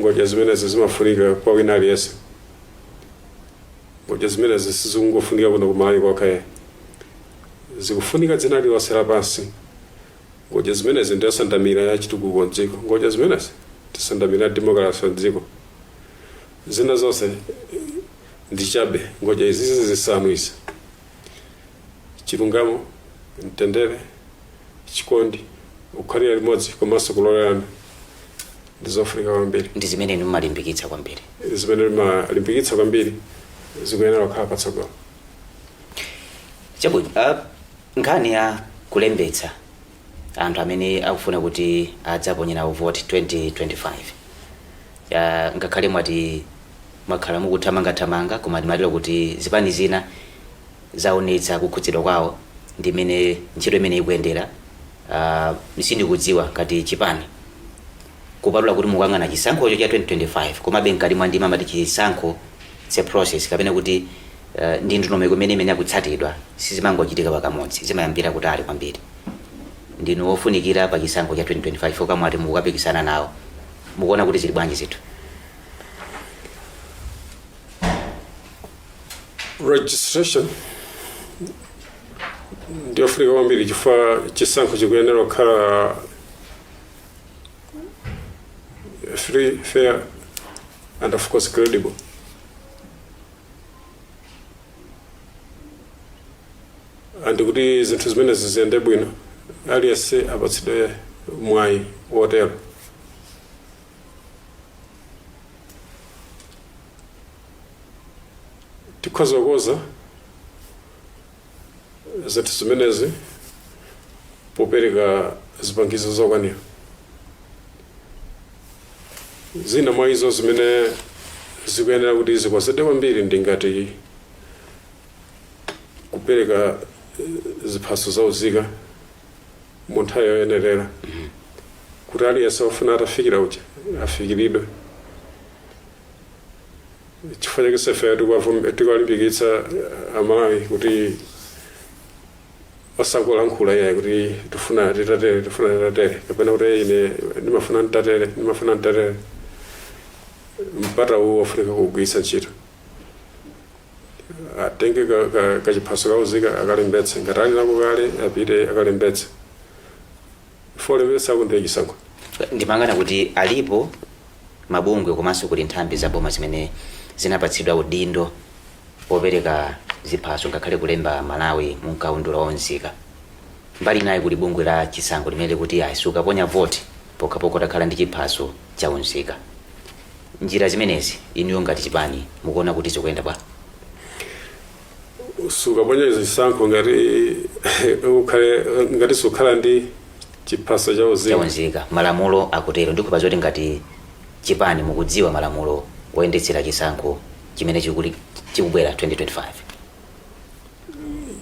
Ngodya zimenezi zimafunika kwa wina aliyense. Ngodya zimenezi sizikungofunika kuno kumalawi kwakhaye, zikufunika dzina lilonse lapansi. Ngodya zimenezi ndiyo sandamira ya chitukuko mdziko. Ngodya zimenezi tisandamira democracy mdziko. Zina zonse ndi chabe. Ngodya izi zisanu izi: chilungamo, mtendere, chikondi, kukhalira limodzi komanso kuloyana, ndizofunika kwambiri.
ndi zimene mumalimbikitsa kwambiri.
Zimene malimbikitsa kwambiri zikuyenera kukhala patsogolo.
Chabwino, nkhani ya kulembetsa anthu amene akufuna kuti adzaponyera vote 2025. Ngakhale mwati mwakhala mukuthamangathamanga koma ndimatero kuti zipani zina zaonetsa kukhudzidwa kwawo ndi imene ntchito imene ikuyendera. Sindikudziwa ngati chipani kupatula kuti mukuyang'ana chisankhocho cha 2025 komabe mkati mwa ndima amati chisankho it's process kapena kuti ndi ndondomeko imene yakutsatidwa sizimangochitika pakamodzi, zimayambira kutali kwambiri. Ndinu wofunikira pa chisankho cha 2025 koma mwati mukukapikisana nawo, mukuona kuti zili bwanji zithu?
Registration ndiyo funika kwambiri chifukwa chisankho chikuyenera kukhala free, fair and of course credible. And kuti zinthu zimene ziziyende bwino aliyense apatsidwe mwayi wotero. Tikhoza kukonza zinthu zimenezi popereka zipangizo zokwanira. Zina mwa izo zimene zikuyenera kuti zikonzedwe kwambiri ndi ngati kupereka ziphaso zauzika mu nthawi yoyenerera kuti aliyense ofuna atafikira uja afikiridwe. Chifukwa chake sefe tikalimbikitsa amalawi kuti osakulankhula iyayi kuti tifuna titatere kapena kuti ine ndimafuna nditatere. Mpata uwu ofunika kugwiritsa ntchito, atenge kachiphaso kauzika akalembetse, ngati ali nako kale apite akalembetse folembetsa kunde chisankho.
Ndimangana kuti alipo mabungwe komanso kuti nthambi zaboma zimene zinapatsidwa udindo popereka ziphaso ngakhale kulemba Malawi munkaundula onzika. Mbali naye kuti bungwe la chisankho limene kuti sukaponya vote pokhapokha utakhala ndi chiphaso cha unzika. Njira zimenezi inuyo ngati chipani mukuona kuti zikuyenda bwa?
Sukaponya chisankho ngati sukhala ndi chiphaso cha
unzika. Malamulo akutero ndikupa zoti ngati chipani mukudziwa malamulo oyendetsera chisankho chimene chikubwera 2025.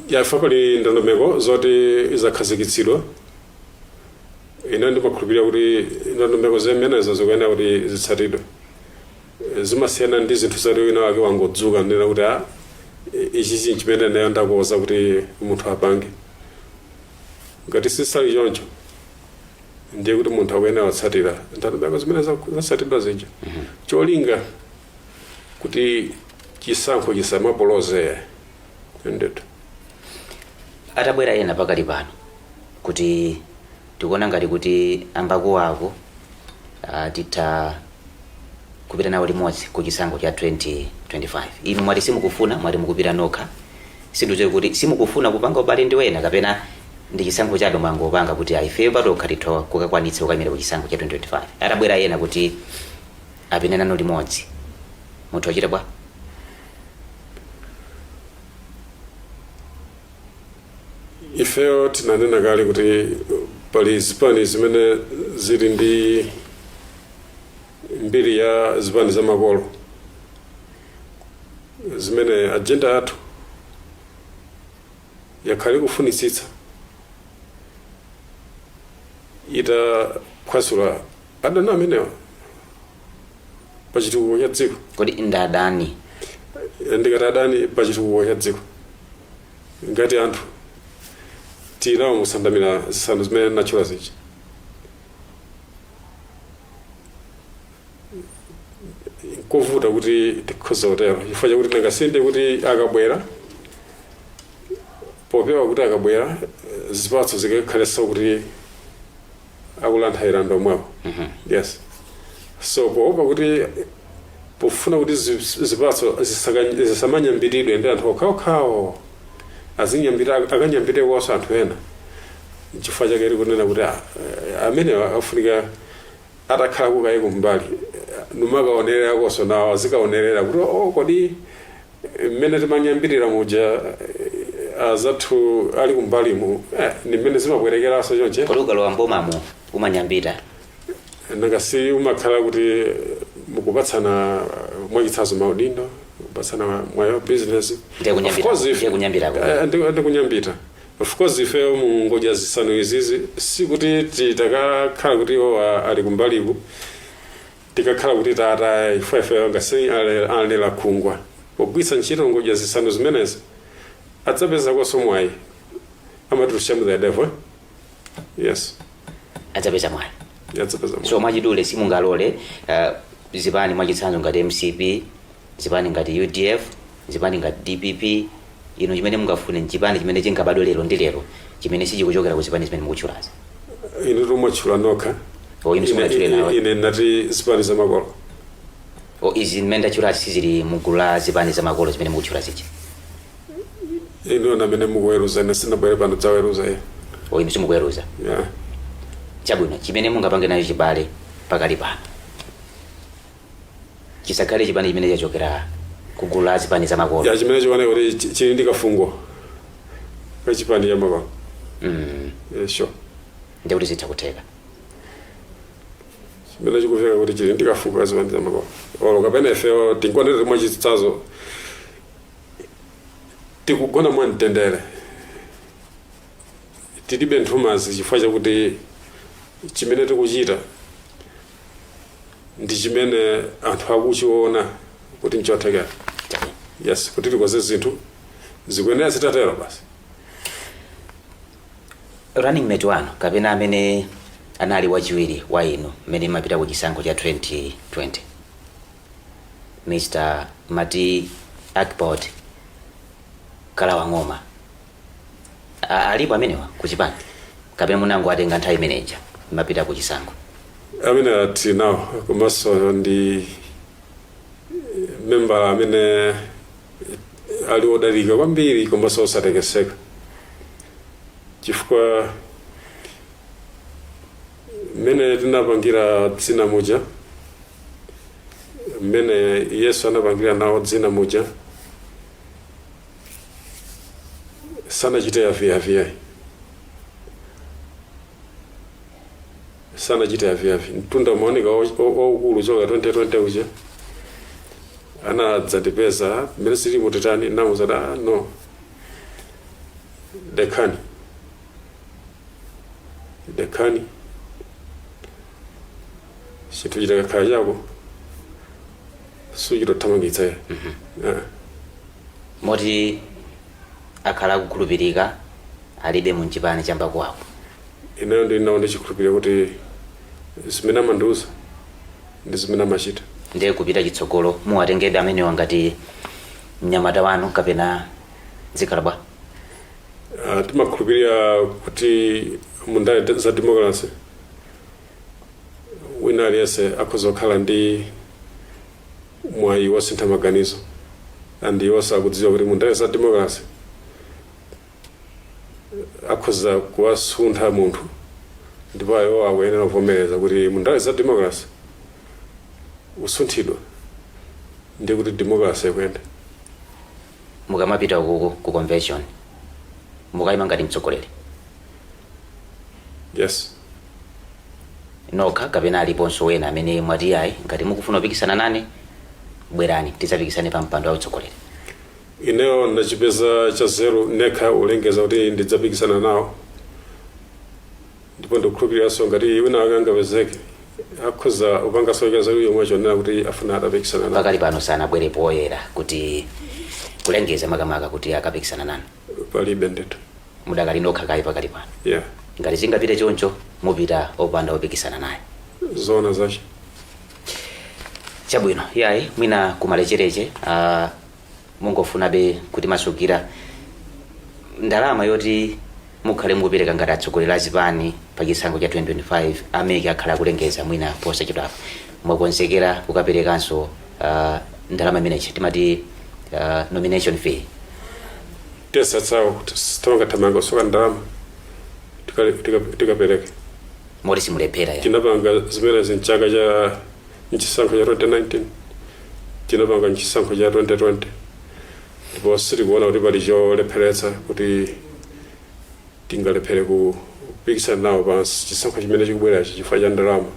Yafa pali ndondomeko zoti izakhazikitsidwa. Ine ndimakhulupirira kuti ndondomeko zimenezo zikuyenera kuti zitsatidwe. Zimasiyana ndi zinthu zoti wina wake wangodzuka nena kuti ichi chimene nayo ndakuwuza kuti munthu apange. Ngati sisali choncho ndiye kuti munthu akuyenera kutsatira ndondomeko zimene zatsatidwa zija. Cholinga kuti chisankho chisamapoloze. Ndeto
atabwera ena pakali pano kuti tikuona ngati kuti ambakuwa ako titha kupita nawo limodzi ku chisankho cha 2025. 2025 inu mwati simukufuna mwati mukupita nokha sindizo kuti simukufuna kupanga ubale ndi wena kapena ndi chisankho chabe mwangopanga kuti ifeyo patokha titho kukakwanitsa kukamira ku chisankho cha 2025 atabwera yena kuti apite nanu limodzi munthu achita bwa
ifeyo tinanena kale kuti pali zipani zimene zili ndi mbiri ya zipani za makolo zimene agenda yathu yakhale kufunitsitsa itaphwasula adani amenewa pachitukuko cha dziko.
kodi ndadani
ndikati adani pachitukuko cha dziko ngati anthu tinawo musandamira zisanu zimene nachula zichi kovuta kuti tikhoza kutero chifukwa chakuti nangasinde kuti akabwera popewa kuti akabwera zipatso zikakhalenso kuti akulanthayira ndomwepo. Yes, so poopa kuti pofuna kuti zipatso zisamanyambiridwe ndi anthu okhaokhawo azinyambira akanyambire kwaso anthu ena chifukwa chake iri kunena kuti amene afunika atakhala kukayi kumbali numakaonerera kwaso nawo azikaonerera kuti kodi mmene timanyambirira muja azathu ali kumbali mu ni mmene zimabwerekeraso chonche
kodi ukalowa mbomamo umanyambita
nangasi umakhala kuti mukupatsana mwachitsanzo maudindo kupatsana mwayo business ndikunyambita of course ifeyo mu ngodya zisanu izizi sikuti titakakhala kuti ali kumbaliku tikakhala kuti tata ifeyo ngasi alera khungwa pogwiritsa ntchito ngodya zisanu zimenezi adzapeza kwaso mwayi amatulutsa mu the devil. Yes,
adzapeza mwayi.
So
mwachidule simungalole zipani mwachitsanzo ngati MCP, zipani ngati UDF, zipani ngati DPP, ino chimene mungafune chipani chimene chingabadwe lero ndi lero chimene sichikuchokera ku zipani zimene mukutchulazi.
Ine tomwatchula nokha.
Inu simwatchule nawo.
Ine nati zipani za makolo.
Izi mmene ndachulazi sizili mugulu la zipani za makolo zimene mukutchula zichi.
Ino namene mukuweruza ine sinabwere pano dzaweruza ye.
Inu simukuweruza.
Yeah.
Chabwino chimene mungapange nayo chibale pakali pano chisakhale chipani chimene chachokera kugulu la zipani za makolo.
Ya chimene chione kuti chili ndi kafungo ka chipani ya makolo. Sure.
Ndikuti zitha kutheka.
Chimene chikufika kuti chili ndi kafungo ka zipani za makolo. Olo kapena ifeyo tinkonere mwachitsanzo tikugona mwamtendere tilibe nthumazi chifukwa chakuti chimene tikuchita ndi chimene anthu akuchiona kuti nchothekera. Yes, kuti tikoze zinthu zikuyenera zitatero basi.
Running mate wanu kapena amene anali wachiwiri wa inu mmene mapita ku chisankho cha 2020 Mr. Mati Akpot Kalawa Ng'oma alipo amenewa ku chipani kapena munango atenga nthawi manager mapita ku chisankho
amene ati nawo komanso ndi member amene ali odalika kwambiri komanso osatekeseka chifukwa mmene tinapangira dzina muja mmene Yesu anapangira nawo dzina muja sanachite yaviyaviya sanachite yaviyavi mtunda maoneka waukulu choka 2020 uja anadzandipeza mmene sili mutitani namuzada no dekani chinthu chitakakhala chako suchitothamangitsa.
moti akhala kukhulupirika alibe mu chipani chamba kwawo.
Ineyo ndinawo ndichikhulupirira kuti zimene amandiuza ndi zimene amachita.
Ndiye kupita chitsogolo muwatengebe amene wangati mnyamata wanu kapena zikalabwa.
Timakhulupirira kuti mundale za democracy wina aliyense akhoza kukhala ndi mwayi wasintha maganizo and iwonso akudziwa kuti mundayi za democracy akhoza kuwasuntha munthu ndipo iwo akuyenera kuvomereza kuti mundayi za democracy usunthidwa ndi kuti democracy ikuyenda.
Mukamapita ku convention mukayima ngati mtsogoleri?
Yes.
Nokha kapena aliponso wena amene mwati ayi ngati mukufuna kupikisana nane bwerani tidzapikisane pa mpando wa utsogoleri?
Ineyo ndachipeza cha zero nekha ulengeza kuti ndidzapikisana nawo, ndipo ndikukhulupiriranso ngati wina angapezeke akhoza upanga soyekaza uyo mwacho nena kuti afuna atapikisana nawo.
Pakali pano sanabwere poyera kuti kulengeza makamaka kuti akapikisana nanu?
Palibe ndithu.
Mudakali nokha kayi pakali pano?
Yeah.
Ngati zingapite choncho mupita opanda opikisana naye?
Zona zache.
Chabwino yayi mwina kumalechereche mungofunabe kuti masukira ndalama yoti mukhale mukupereka ngati atsogoleri a zipani pa chisankho cha 2025 ameke akhala kulengeza mwina posachedwapa mwakonzekera kukaperekanso ndalama imeneyi timati nomination fee?
Tesa tsawo kuti sitonga tamanga soka ndalama tikapereke
moti simulephera ya?
Tinapanga zimene zinchaka cha chisankho cha 2019, tinapanga chisankho cha 2020, ndipo sitikuona kuti pali cholepheretsa kuti tingalephere kupikisana nawo pa chisankho chimene chikubwerachi chifukwa cha ndalama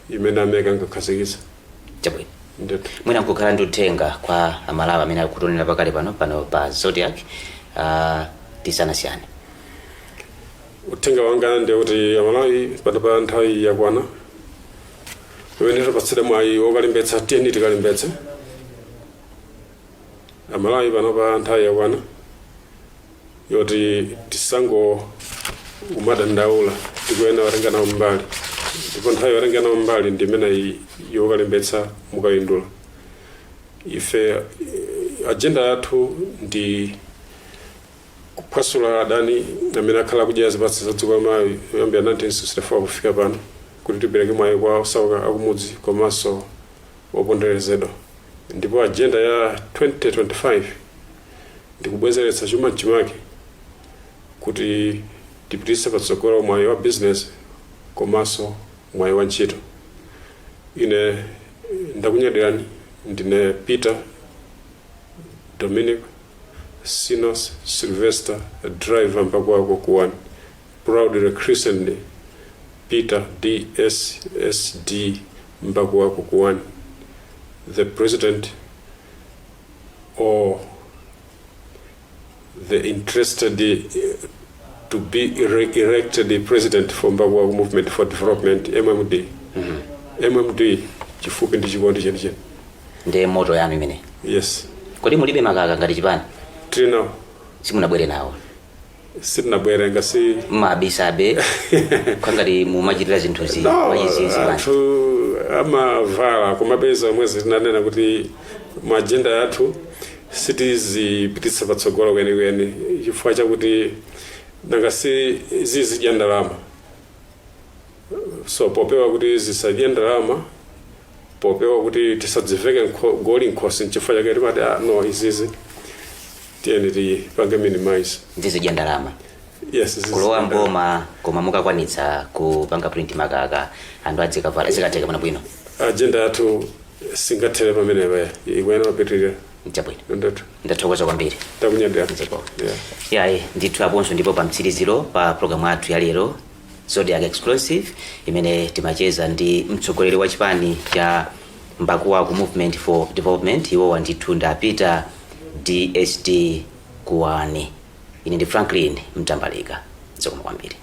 imene ameke angakhazikitsa.
Chabwino mwina nkukhala ndi uthenga kwa amalawi amene akutonera pakale pano pa Zodiac tisanasiyane?
Uthenga wanga ndi kuti amalawi pano pa nthawi yakwana pamene tapatsidwa mwayi wokalembetsa tiyeni tikalembetse. Amalawi pano pa nthawi yakwana yoti tisango umadandaula tikuyenera kutenga nawo mbali, ndipo nthawi yotenga nawo mbali ndi imene yokalembetsa mukayindula. Ife agenda yathu ndi kuphwasula adani amene akhala kudya zipatso za dziko lamayi kuyambira 1964 kufika pano, kuti tipereke mwayi kwa osauka akumudzi komanso oponderezedwa. Ndipo agenda ya 2025 ndikubwezeretsa chuma chimake kuti tipititse patsogolo mwayi wa business komanso mwayi wa ntchito. Ine ndakunyadirani, ndine Peter Dominic Sinos Sylvester, driver mpako kuwani, proudly christened Peter DSSD mpako kuwani, the president or the interested to be elected the president for Mbagwa Movement for Development, MMD. MMD chifupi ndi chikondi chenicheni.
Ndiye moto yanu imene?
Yes.
Kodi mulibe makaka ngati chipani?
Trino.
Simunabwere nawo?
Sitinabwere ngasi
mabisabe kwangati mumachitira zinthuzi wachizinzi bani?
Amavala kumapeza mwezi tinanena kuti maagenda yathu sitizipititsa patsogolo kwenikweni chifukwa chakuti nangasi zizidya ndalama. So popewa kuti zisadye ndalama, popewa kuti tisadziveke goli nkhosi nchifukwa chake timati no izizi tiyeni tipange minimize.
Zizidya ndalama?
Yes.
Kulowa mboma koma mukakwanitsa kupanga print makaka anthu adzikavala zikateka pano bwino?
Agenda yathu singathere pamenepa ikuyenera kupitirira.
Chabwino.
Ndithu.
Ndathokoza kwambiri.
Takunyadira.
Yayi ndithu aponso ndipo pa mtsiriziro pa programu yathu ya lero Zodiac Exclusive imene timacheza ndi mtsogoleri wa chipani cha Mbagwa Movement for Development, iwowa ndithu nda Peter DSD Kuwani. Ine ndi Franklin Mtambalika. Zikomo kwambiri.